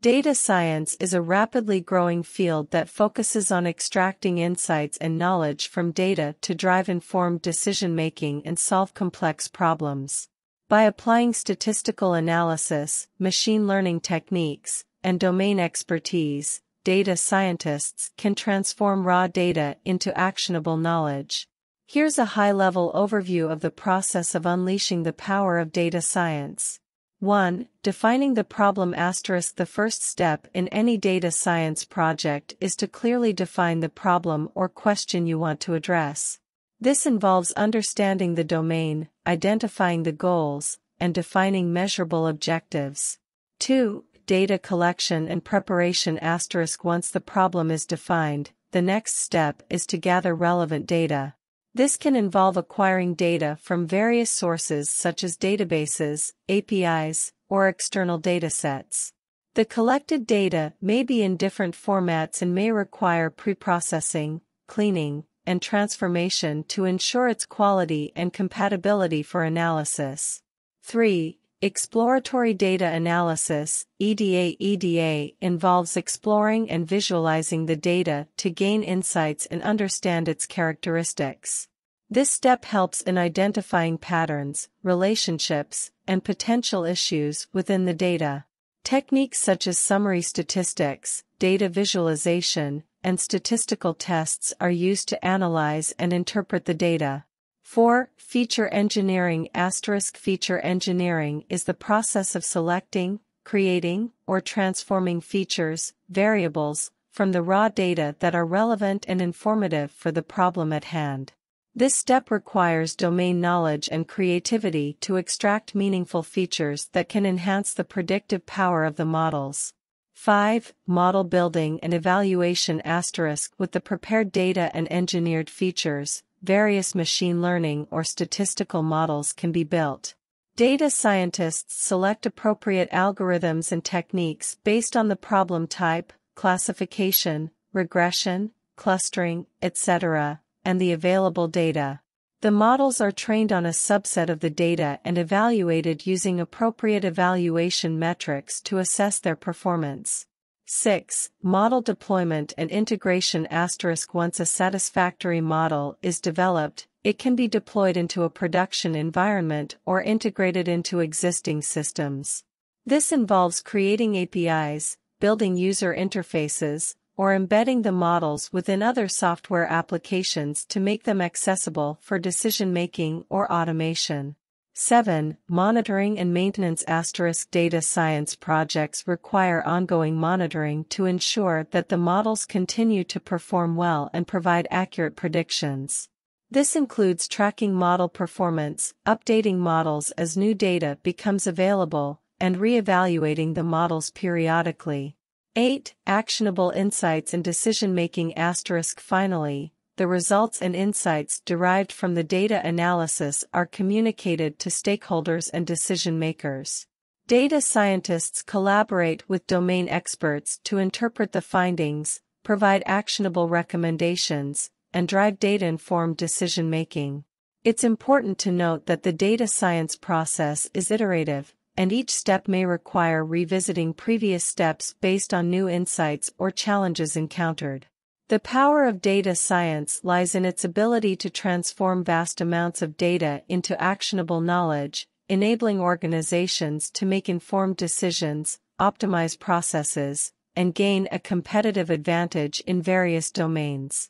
Data science is a rapidly growing field that focuses on extracting insights and knowledge from data to drive informed decision-making and solve complex problems. By applying statistical analysis, machine learning techniques, and domain expertise, data scientists can transform raw data into actionable knowledge. Here's a high-level overview of the process of unleashing the power of data science. 1. Defining the problem. The first step in any data science project is to clearly define the problem or question you want to address. This involves understanding the domain, identifying the goals, and defining measurable objectives. 2. Data collection and preparation. Once the problem is defined, the next step is to gather relevant data. This can involve acquiring data from various sources such as databases, APIs, or external datasets. The collected data may be in different formats and may require pre-processing, cleaning, and transformation to ensure its quality and compatibility for analysis. 3. Exploratory data analysis, EDA involves exploring and visualizing the data to gain insights and understand its characteristics. This step helps in identifying patterns, relationships, and potential issues within the data. Techniques such as summary statistics, data visualization, and statistical tests are used to analyze and interpret the data. 4. Feature engineering. Feature engineering is the process of selecting, creating, or transforming features, variables, from the raw data that are relevant and informative for the problem at hand. This step requires domain knowledge and creativity to extract meaningful features that can enhance the predictive power of the models. 5. Model building and evaluation. With the prepared data and engineered features, various machine learning or statistical models can be built. Data scientists select appropriate algorithms and techniques based on the problem type, classification, regression, clustering, etc., and the available data. The models are trained on a subset of the data and evaluated using appropriate evaluation metrics to assess their performance. 6. Model deployment and integration. Once a satisfactory model is developed, it can be deployed into a production environment or integrated into existing systems. This involves creating APIs, building user interfaces, or embedding the models within other software applications to make them accessible for decision-making or automation. 7. Monitoring and maintenance. Data science projects require ongoing monitoring to ensure that the models continue to perform well and provide accurate predictions. This includes tracking model performance, updating models as new data becomes available, and re-evaluating the models periodically. 8. Actionable insights and decision-making. Finally, the results and insights derived from the data analysis are communicated to stakeholders and decision-makers. Data scientists collaborate with domain experts to interpret the findings, provide actionable recommendations, and drive data-informed decision-making. It's important to note that the data science process is iterative, and each step may require revisiting previous steps based on new insights or challenges encountered. The power of data science lies in its ability to transform vast amounts of data into actionable knowledge, enabling organizations to make informed decisions, optimize processes, and gain a competitive advantage in various domains.